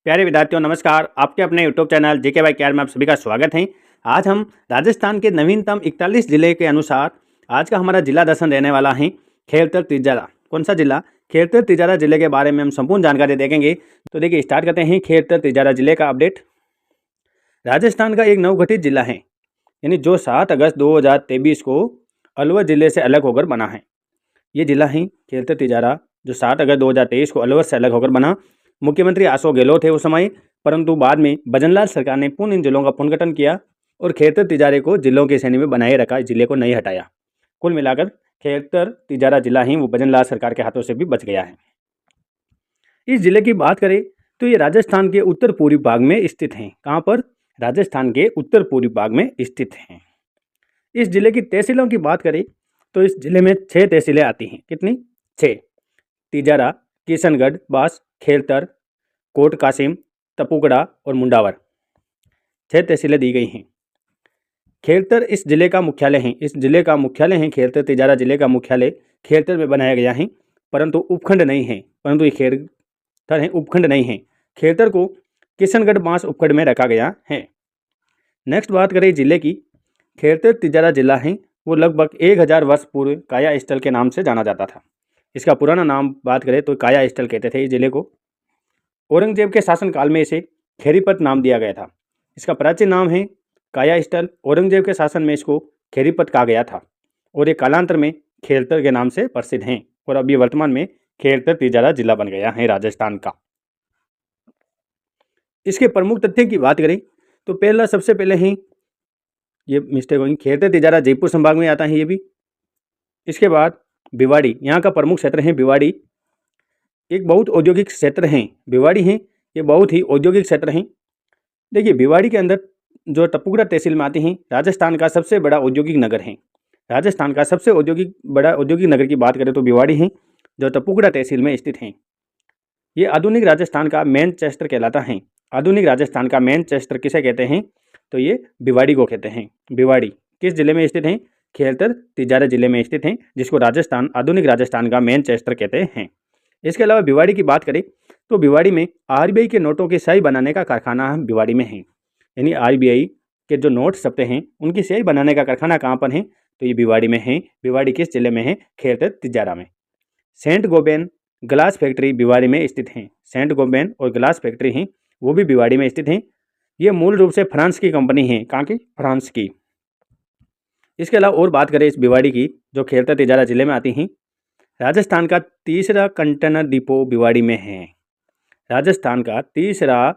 प्यारे विद्यार्थियों नमस्कार। आपके अपने YouTube channel GK by KR में आप सभी का स्वागत है। आज हम राजस्थान के नवीनतम 41 जिले के अनुसार आज का हमारा जिला दर्शन रहने वाला है खेलतर तिजारा। कौन सा जिला? खेलतर तिजारा जिले के बारे में हम संपूर्ण जानकारी देखेंगे। तो देखिए स्टार्ट करते हैं खेलतर तिजारा जिले का अपडेट। राजस्थान का एक नवगठित जिला है, यानी जो 7 अगस्त 2023 को अलवर जिले से अलग होकर बना है। ये जिला है खेलतर तिजारा, जो 7 अगस्त 2023 को अलवर से अलग होकर बना। मुख्यमंत्री अशोक गहलोत थे उस समय, परंतु बाद में भजनलाल सरकार ने पुनः इन जिलों का पुनर्गठन किया और खेलतर तिजारे को जिलों की श्रेणी में बनाए रखा, इस जिले को नहीं हटाया। कुल मिलाकर खेलतर तिजारा जिला ही वो भजनलाल सरकार के हाथों से भी बच गया है। इस जिले की बात करें तो ये राजस्थान के उत्तर पूर्वी भाग में स्थित हैं। कहाँ पर? राजस्थान के उत्तर पूर्वी भाग में स्थित हैं। इस जिले की तहसीलों की बात करें तो इस जिले में 6 तहसीलें आती हैं। कितनी? 6। तिजारा, किशनगढ़, बास, खेलतर, कोट कासिम, तपुगड़ा और मुंडावर, 6 तहसीलें दी गई हैं। खेलतर इस जिले का मुख्यालय है। इस जिले का मुख्यालय है खेलतर तिजारा जिले का मुख्यालय खेलतर में बनाया गया है, परंतु उपखंड नहीं है। परंतु ये खेलतर है, उपखंड नहीं है। खेलतर को किशनगढ़ बांस उपखंड में रखा गया है। नेक्स्ट बात करें जिले की, खेलतर तिजारा जिला है वो लगभग 1000 वर्ष पूर्व काया स्थल के नाम से जाना जाता था। इसका पुराना नाम बात करें तो काया स्थल कहते थे इस जिले को। औरंगजेब के शासनकाल में इसे खेरीपत नाम दिया गया था। इसका प्राचीन नाम है काया स्थल। औरंगजेब के शासन में इसको खेरीपत कहा गया था और ये कालांतर में खेलतर के नाम से प्रसिद्ध हैं और अभी वर्तमान में खेलतर तिजारा जिला बन गया है राजस्थान का। इसके प्रमुख तथ्य की बात करें तो पहला सबसे पहले है, ये मिस्टेक होगी, खेलतर तिजारा जयपुर संभाग में आता है ये भी। इसके बाद भिवाड़ी, यहाँ का प्रमुख क्षेत्र है भिवाड़ी, एक बहुत औद्योगिक क्षेत्र है। भिवाड़ी है ये बहुत ही औद्योगिक क्षेत्र है। देखिए भिवाड़ी के अंदर जो टपुगड़ा तहसील में आती हैं, राजस्थान का सबसे बड़ा औद्योगिक नगर है। राजस्थान का सबसे बड़ा औद्योगिक नगर की बात करें तो भिवाड़ी है, जो टपुगड़ा तहसील में स्थित है। ये आधुनिक राजस्थान का मैनचेस्टर कहलाता है। आधुनिक राजस्थान का मैनचेस्टर किसे कहते हैं? तो ये भिवाड़ी को कहते हैं। भिवाड़ी किस जिले में स्थित है? खेलतर तिजारा जिले में स्थित है, जिसको राजस्थान आधुनिक राजस्थान का मैनचेस्टर कहते हैं। इसके अलावा भिवाड़ी की बात करें तो भिवाड़ी में आरबीआई के नोटों की स्याही बनाने का कारखाना भिवाड़ी में है। यानी आरबीआई के जो नोट छपते हैं उनकी स्याही बनाने का कारखाना कहाँ पर है? तो ये भिवाड़ी में है। भिवाड़ी किस जिले में है? खेलतर तिजारा में। Saint Gobain glass factory Bhiwadi में स्थित हैं। सेंट गोबेन और ग्लास फैक्ट्री हैं वो भी भिवाड़ी में स्थित हैं। ये मूल रूप से फ्रांस की कंपनी है। कहाँ की? फ्रांस की। इसके अलावा और बात करें इस भिवाड़ी की, जो खेलतर तिजारा जिले में आती हैं, राजस्थान का तीसरा कंटेनर डिपो भिवाड़ी में है। राजस्थान का तीसरा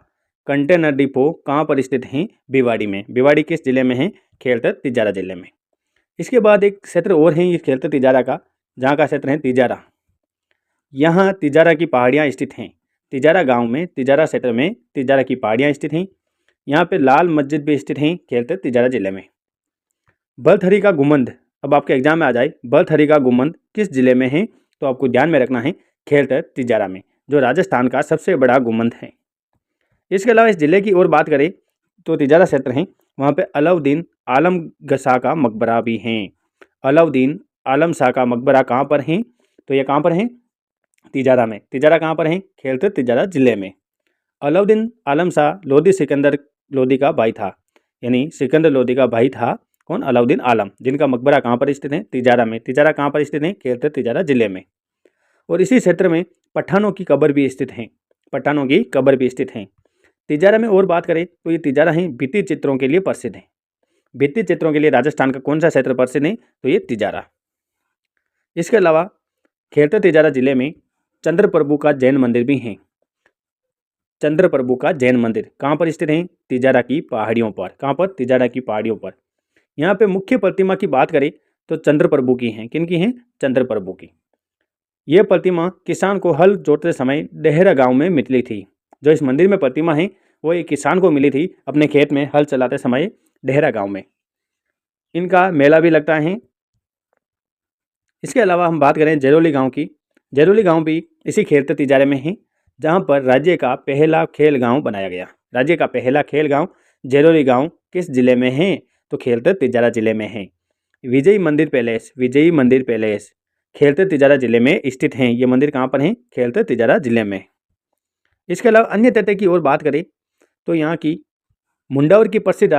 कंटेनर डिपो कहाँ पर स्थित है? भिवाड़ी में। भिवाड़ी किस जिले में है? खेलतर तिजारा जिले में। इसके बाद एक क्षेत्र और है ये खेलतर तिजारा का, जहाँ का क्षेत्र है तिजारा। यहाँ तिजारा की पहाड़ियाँ स्थित हैं। तिजारा गांव में, तिजारा क्षेत्र में तिजारा की पहाड़ियाँ स्थित हैं। यहाँ पे लाल मस्जिद भी स्थित हैं खेलतर तिजारा जिले में। बलथरी का गुम्बद, अब आपके एग्जाम में आ जाए, बलथरी का गुम्बद किस जिले में है? तो आपको ध्यान में रखना है खेलतर तिजारा में, जो राजस्थान का सबसे बड़ा गुम्बद है। इसके अलावा इस जिले की और बात करें तो तिजारा क्षेत्र है, वहाँ पे अलाउद्दीन आलम शाह का मकबरा भी है। अलाउद्दीन आलम शाह का मकबरा कहाँ पर है? तो ये कहाँ पर है? तिजारा में। तिजारा कहाँ पर है? खेलतर तिजारा जिले में। अलाउद्दीन आलम शाह लोधी सिकंदर लोधी का भाई था, यानी सिकंदर लोधी का भाई था कौन? अलाउद्दीन आलम, जिनका मकबरा कहाँ पर स्थित है? तिजारा में। तिजारा कहाँ पर स्थित है? खेलतर तिजारा जिले में। और इसी क्षेत्र में पठानों की कब्र भी स्थित है। पठानों की कब्र भी स्थित है। तिजारा में और बात करें तो ये तिजारा है भित्ति चित्रों के लिए प्रसिद्ध है। भित्ति चित्रों के लिए राजस्थान का कौन सा क्षेत्र प्रसिद्ध है? तो ये तिजारा। इसके अलावा खेलतर तिजारा जिले में चंद्र प्रभु का जैन मंदिर भी है। चंद्र प्रभु का जैन मंदिर कहाँ पर स्थित है? तिजारा की पहाड़ियों पर। कहाँ पर? तिजारा की पहाड़ियों पर। यहाँ पे मुख्य प्रतिमा की बात करें तो चंद्र प्रभु की है। किन की है? चंद्र प्रभु की। यह प्रतिमा किसान को हल जोतते समय डेहरा गांव में मिली थी। जो इस मंदिर में प्रतिमा है वो एक किसान को मिली थी अपने खेत में हल चलाते समय डेहरा गांव में। इनका मेला भी लगता है। इसके अलावा हम बात करें जैरोली गांव की। जैरोली गांव भी इसी खेलतर तिजारे में है, जहां पर राज्य का पहला खेल गांव बनाया गया। राज्य का पहला खेल गांव जैरोली गांव किस जिले में है? तो खेलतर तिजारा जिले में है। विजयी मंदिर पैलेस, विजयी मंदिर पैलेस खेलतर तिजारा जिले में स्थित हैं। ये मंदिर कहाँ पर है? खेलतर तिजारा जिले में। इसके अलावा अन्य तथ्य की ओर बात करें तो यहाँ की मुंडावर की प्रसिद्ध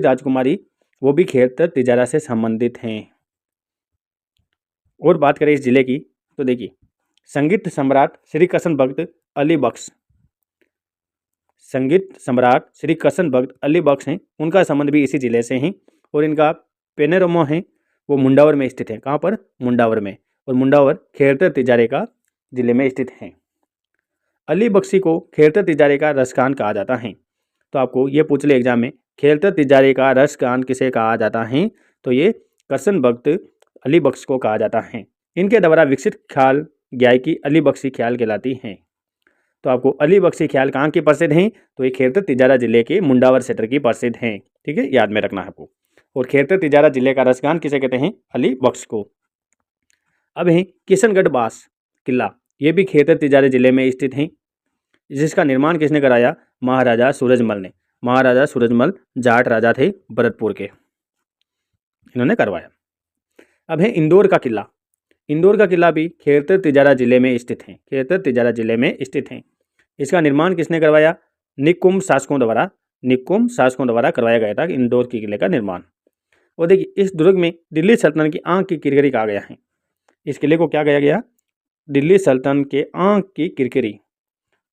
राजकुमारी वो भी खेतर तिजारा से संबंधित हैं। और बात करें इस जिले की तो देखिए संगीत सम्राट श्री कृष्ण भक्त अली बख्श, हैं, उनका संबंध भी इसी जिले से हैं और इनका पेनेरोमो है वो मुंडावर में स्थित है। कहाँ पर? मुंडावर में। और मुंडावर खेतर तिजारे का जिले में स्थित है। अली बख्शी को खेतर तिजारे का रसखान कहा जाता है। तो आपको ये पूछ ले एग्जाम में, खेतर तिजारे का रसखान किसे कहा जाता है? तो ये कृष्ण भक्त अली बख्श को कहा जाता है। इनके द्वारा विकसित ख्याल गायकी अली बख्शी ख्याल कहलाती हैं। तो आपको अली बख्शी ख्याल कहाँ के प्रसिद्ध हैं? तो ये खेतर तिजारा जिले के मुंडावर क्षेत्र की प्रसिद्ध हैं। ठीक है, याद में रखना है आपको। और खेतर तिजारा जिले का रसगान किसे कहते हैं? अली बख्श को। अब है किशनगढ़ बास किला, ये भी खेतर तिजारा जिले में स्थित है। जिसका निर्माण किसने कराया? महाराजा सूरजमल ने। महाराजा सूरजमल जाट राजा थे भरतपुर के, इन्होंने करवाया। अब है इंदौर का किला। इंदौर का किला भी खेतर तिजारा जिले में स्थित है। खेतर तिजारा जिले में स्थित है। इसका निर्माण किसने करवाया? निकुंभ शासकों द्वारा करवाया गया था इंदौर के किले का निर्माण। और देखिए इस दुर्ग में दिल्ली सल्तनत की आंख की किरकिरी कहा गया है। इस किले को क्या कहा गया? दिल्ली सल्तनत के आंख की किरकिरी।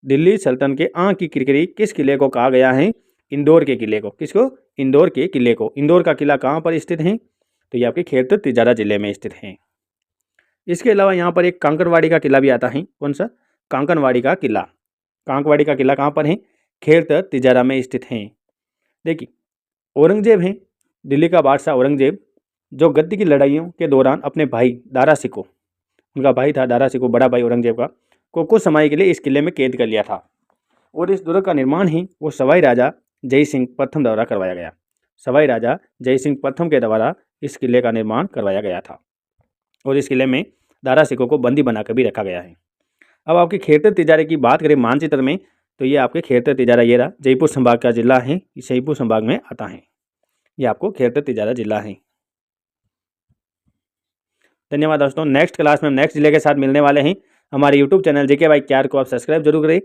दिल्ली सल्तनत के आंख की किरकिरी किस किले को कहा गया है? इंदौर के किले को। किसको? इंदौर के किले को। इंदौर का किला कहाँ पर स्थित है? तो ये आपके खेतर तिजारा जिले में स्थित है। इसके अलावा यहाँ पर एक कांकरवाड़ी का किला भी आता है। कौन सा? कांकरवाड़ी का किला। कांकवाड़ी का किला कहाँ पर है? खेतर तिजारा में स्थित है। देखिए औरंगजेब हैं, दिल्ली का बादशाह औरंगजेब, जो गद्दी की लड़ाइयों के दौरान अपने भाई दारा सिको, उनका भाई था दारा सिको, बड़ा भाई औरंगजेब का, को कुछ समय के लिए इस किले में कैद कर लिया था। और इस दुर्ग का निर्माण ही वो सवाई राजा जय सिंह प्रथम द्वारा करवाया गया। सवाई राजा जय सिंह प्रथम के द्वारा इस किले का निर्माण करवाया गया था। और इस किले में दारा सिको को बंदी बनाकर भी रखा गया है। अब आपके खेतर तिजारे की बात करें मानचित्र में, तो ये आपके खेतर तिजारा ये रहा, जयपुर संभाग का जिला है, जयपुर संभाग में आता है। ये आपको खेतर तिजारा जिला है। धन्यवाद दोस्तों। नेक्स्ट क्लास में हम नेक्स्ट जिले के साथ मिलने वाले हैं। हमारे YouTube channel JK by Kyar को आप सब्सक्राइब जरूर करें।